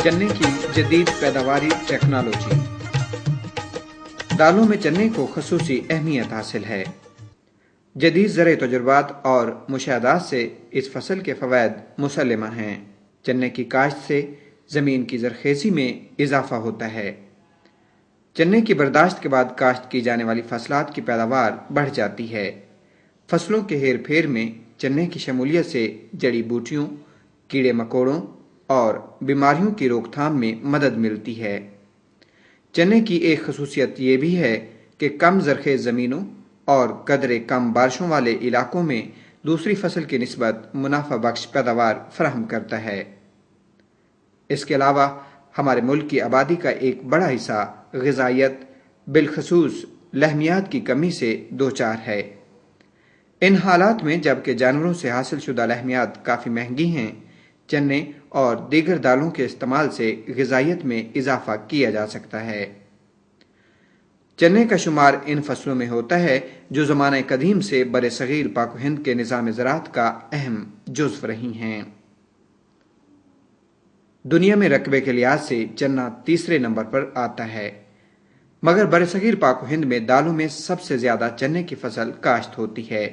चने की जदीद पैदावारी टेक्नोलॉजी। दालों में चने को खसूसी अहमियत हासिल है। जदीद ज़राई तजुर्बात और मुशाहदात से इस फसल के फ़वाइद मुसल्लमा हैं। चने की काश्त से ज़मीन की ज़रख़ेज़ी में इजाफ़ा होता है। चने की बर्दाश्त के बाद काश्त की जाने वाली फसलात की पैदावार बढ़ जाती है। फसलों के हेर फेर में चने की शमूलियत से जड़ी बूटियों, कीड़े मकोड़ों और बीमारियों की रोकथाम में मदद मिलती है। चने की एक खसूसियत ये भी है कि कम ज़रख़ेज़ ज़मीनों और कदरे कम बारिशों वाले इलाकों में दूसरी फसल की निस्बत मुनाफा बख्श पैदावार फराहम करता है। इसके अलावा हमारे मुल्क की आबादी का एक बड़ा हिस्सा ग़िज़ाइयत बिलखसूस लहमियात की कमी से दोचार है। इन हालात में जबकि जानवरों से हासिल शुदा लहमियात काफ़ी महंगी हैं, चने और दीगर दालों के इस्तेमाल से ग़िज़ाइयत में इजाफा किया जा सकता है। चने का शुमार इन फसलों में होता है जो ज़माने कदीम से बरे सग़ीर पाक व हिंद के निज़ाम ज़राअत का अहम जुज़्व रही हैं। दुनिया में रकबे के लिहाज से चना तीसरे नंबर पर आता है, मगर बरे सग़ीर पाक व हिंद में दालों में सबसे ज़्यादा चने की फसल काश्त होती है।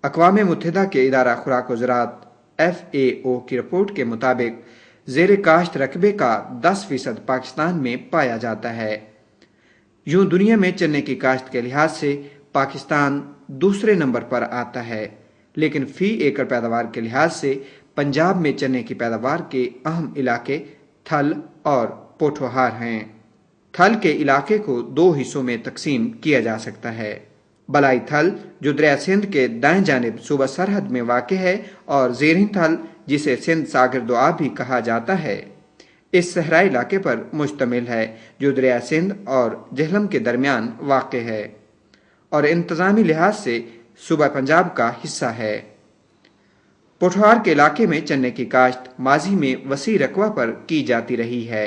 अक़वाम मुत्तहिदा के इदारा खुराक व ज़राअत FAO की रिपोर्ट के मुताबिक ज़ेर काश्त रकबे का 10% पाकिस्तान में पाया जाता है। यूं दुनिया में चने की काश्त के लिहाज से पाकिस्तान दूसरे नंबर पर आता है, लेकिन फी एकड़ पैदावार के लिहाज से पंजाब में चने की पैदावार के अहम इलाके थल और पोठोहार हैं। थल के इलाके को दो हिस्सों में तकसीम किया जा सकता है। बलाई थल जो दरिया सिंध के दाएं जानिब सूबा सरहद में वाक़ है, और ज़ेरिन थल जिसे सिंध सागर दुआ भी कहा जाता है, इस सहराई इलाके पर मुश्तमिल है जो दरिया सिंध और जेहलम के दरमियान वाक़ है और इंतज़ामी लिहाज से सूबा पंजाब का हिस्सा है। पोठोहार के इलाके में चने की काश्त माजी में वसी रकबा पर की जाती रही है,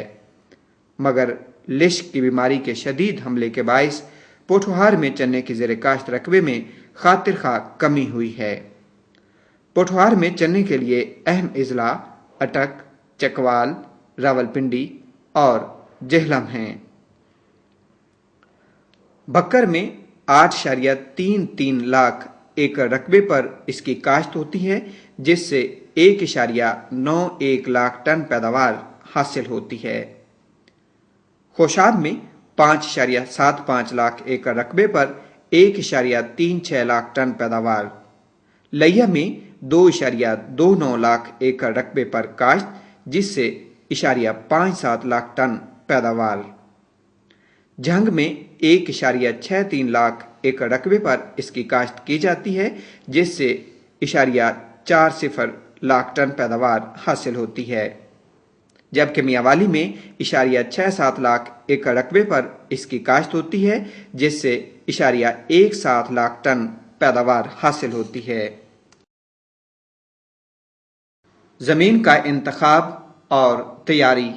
मगर लिश्क की बीमारी के शदीद हमले के बाइस पोठोहार में चने की ज़ेर काश्त रकबे में खातिर खा कमी हुई है। पोठोहार में चने के लिए अहम अजला अटक, चकवाल, रावलपिंडी और जेहलम हैं। बक्कर में 8.33 लाख एकड़ रकबे पर इसकी काश्त होती है, जिससे 1.91 लाख टन पैदावार हासिल होती है। खोशाब में 5.75 लाख एकड़ रकबे पर 1.36 लाख टन पैदावार, लैया में 2.29 लाख एकड़ रकबे पर काश्त, जिससे 1.57 लाख टन पैदावार, झंग में 1.63 लाख एकड़ रकबे पर इसकी काश्त की जाती है, जिससे 1.40 लाख टन पैदावार हासिल होती है, जबकि मियावाली में 1.67 लाख एकड़ रकबे पर इसकी काश्त होती है, जिससे 1.17 लाख टन पैदावार हासिल होती है। ज़मीन का इंतखाब और तैयारी।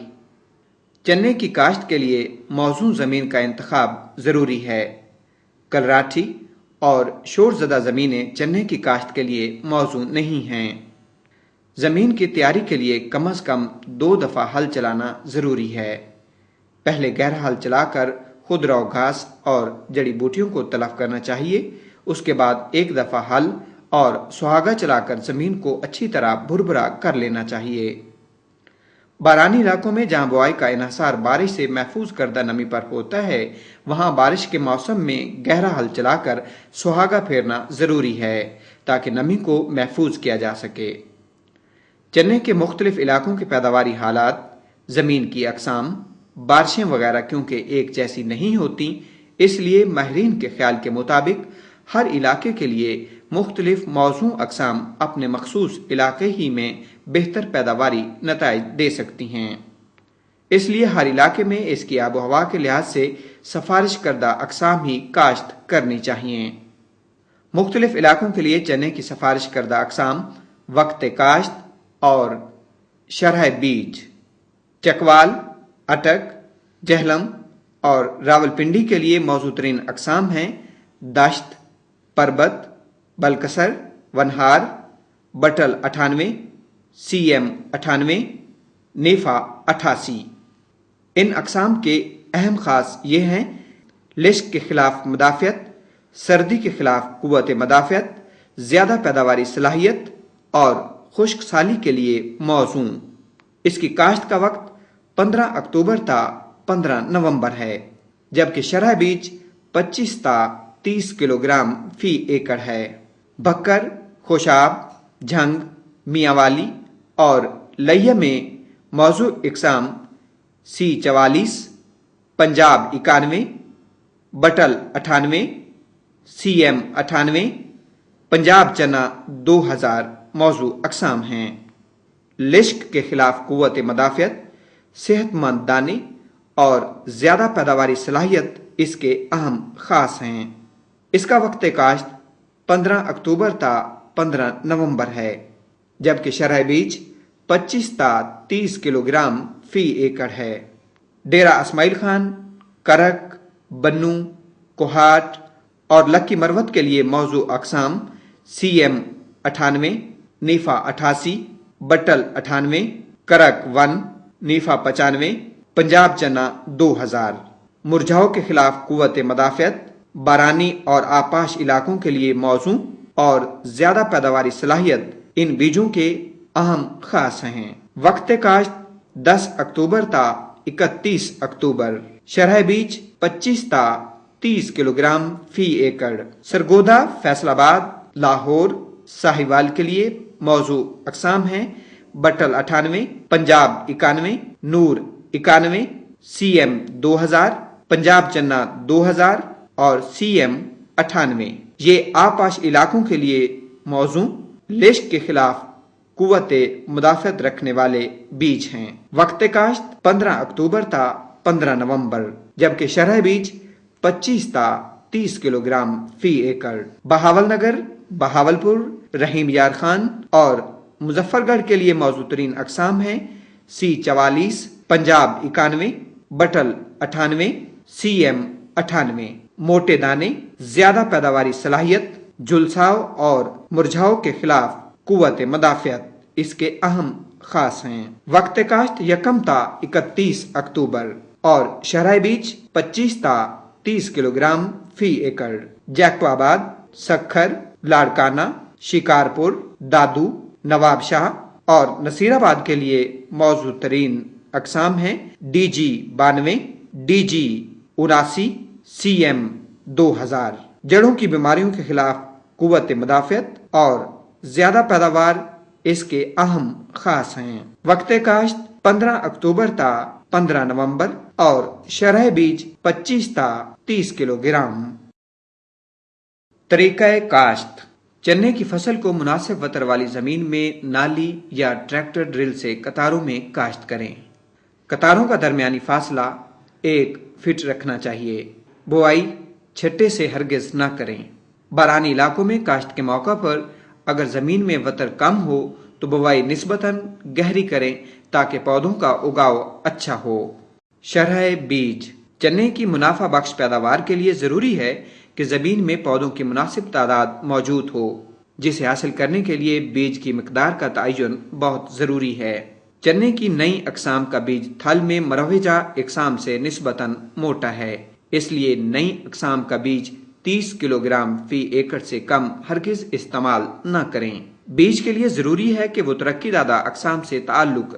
चने की काश्त के लिए मौजूद ज़मीन का इंतखाब ज़रूरी है। कलराठी और शोरज़दा ज़मीनें चने की काश्त के लिए मौजू नहीं हैं। ज़मीन की तैयारी के लिए कम अज़ कम 2 दफ़ा हल चलाना ज़रूरी है। पहले गहरा हल चलाकर खुदराव घास और जड़ी बूटियों को तलफ करना चाहिए। उसके बाद एक दफ़ा हल और सुहागा चलाकर ज़मीन को अच्छी तरह भुरभुरा कर लेना चाहिए। बारानी इलाकों में जहाँ बुआई का इन्हसार बारिश से महफूज करदा नमी पर होता है, वहाँ बारिश के मौसम में गहरा हल चलाकर सुहागा फेरना ज़रूरी है ताकि नमी को महफूज किया जा सके। चने के मुख्तलिफ इलाकों के पैदावारी हालात, ज़मीन की अक़साम, बारिशें वगैरह क्योंकि एक जैसी नहीं होती, इसलिए माहिरीन के ख्याल के मुताबिक हर इलाके के लिए मुख्तलिफ मौजू अक़साम अपने मखसूस इलाके ही में बेहतर पैदावारी नताइज दे सकती हैं। इसलिए हर इलाके में इसकी आबो हवा के लिहाज से सिफारिश करदा अक़साम ही काश्त करनी चाहिए। मुख्तलिफ इलाकों के लिए चने की सिफारिश करदा अक़साम वक्त काश्त और शरह बीज, चकवाल, अटक, जेहलम और रावलपिंडी के लिए मौजूद तरीन अक़साम हैं दश्त, परबत, बलकसर, वनहार, बटल 98, CM 98, नेफा 88। इन अकसाम के अहम खास ये हैं: लिश्क के खिलाफ मदाफियत, सर्दी के खिलाफ कुव्वत मदाफियत, ज़्यादा पैदावारी सलाहियत और खुश्क साली के लिए मौजू। इसकी काश्त का वक्त 15 अक्टूबर ता 15 नवंबर है, जबकि शरह बीज 25 ता 30 किलोग्राम फी एकड़ है। बक्कर, खुशाब, झंग, मियावाली और लैया में मौजू इकसाम C44, पंजाब 91, बटल 98, CM 98, पंजाब चना 2000 मौजू अकसाम हैं। लिश्क के खिलाफ कुव्वत मदाफियत, सेहतमंद दाने और ज़्यादा पैदावारी सलाहियत इसके अहम खास हैं। इसका वक्त काश्त 15 अक्टूबर ता 15 नवंबर है, जबकि शरह बीज 25 ता 30 किलोग्राम फी एकड़ है। डेरा इस्माइल खान, करक, बन्नू, कोहाट और लक्की मरवत के लिए मौजू अकसाम CM 98, नेफा 88, बटल 98, करक 1, नेफा 95, पंजाब चना 2000। मुरझाओं के खिलाफ कुव्वत मदाफियत, बारानी और आपाश इलाकों के लिए मौजू और ज्यादा पैदावारी सलाहियत इन बीजों के अहम खास हैं। वक्त काश्त 10 अक्टूबर ता 31 अक्टूबर। शरह बीज 25 ता 30 किलोग्राम फी एकड़। सरगोदा, फैसलाबाद, लाहौर, साहिवाल के लिए मौजू अकसाम हैं: बटल 98, पंजाब 91, नूर 91, CM 2000, पंजाब चन्ना 2000 और CM 98। ये आपाश इलाकों के लिए मौजू लिश्क के खिलाफ कुव्वत मुदाफियत रखने वाले बीज हैं। वक्त काश्त 15 अक्टूबर ता 15 नवंबर, जबकि शरह बीज 25 ता 30 किलोग्राम फी एकड़। बहावलनगर, बहावलपुर, रहीम यार खान और मुजफ्फरगढ़ के लिए मौजू तरीन अकसाम हैं: C44, पंजाब 91, बटल 98, CM 98। मोटे दाने, ज्यादा पैदावारी सलाहियत, झुलसाव और मुरझाओं के खिलाफ कुव्वत मदाफियत इसके अहम खास हैं। वक्त काश्त 1 ता 31 अक्टूबर और शरह बीज 25 ता 30 किलोग्राम फी एकड़। जैकबाबाद, सखर, लाड़काना, शिकारपुर, दादू, नवाब शाह और नसीराबाद के लिए मौजू तरीन अकसाम हैं: DG 92, DG 79, CM 2000। जड़ों की बीमारियों के खिलाफ कुव्वत मदाफियत और ज्यादा पैदावार इसके अहम खास हैं। वक्त काश्त 15 अक्टूबर ता 15 नवंबर और शरह बीज 25 ता 30 किलोग्राम। तरीक़ा काश्त: चने की फसल को मुनासिब वतर वाली जमीन में नाली या ट्रैक्टर ड्रिल से कतारों में काश्त करें। कतारों का दरमियानी फासला 1 फीट रखना चाहिए। बुआई छट्टे से हरगिज न करें। बारानी इलाकों में काश्त के मौका पर अगर जमीन में वतर कम हो तो बुआई निस्बतन गहरी करें ताकि पौधों का उगाव अच्छा हो। शरह बीज: चने की मुनाफा बख्श पैदावार के लिए जरूरी है कि जमीन में पौधों की मुनासिब तादाद मौजूद हो, जिसे हासिल करने के लिए बीज की मिकदार का तयन बहुत जरूरी है। चने की नई अकसाम का बीज थल में मरवजा अकसाम से निस्बतन मोटा है, इसलिए नई अकसाम का बीज 30 किलोग्राम फी एकड़ से कम हरगिज इस्तेमाल न करें। बीज के लिए जरूरी है कि वो तरक्की दादा अकसाम से ताल्लुक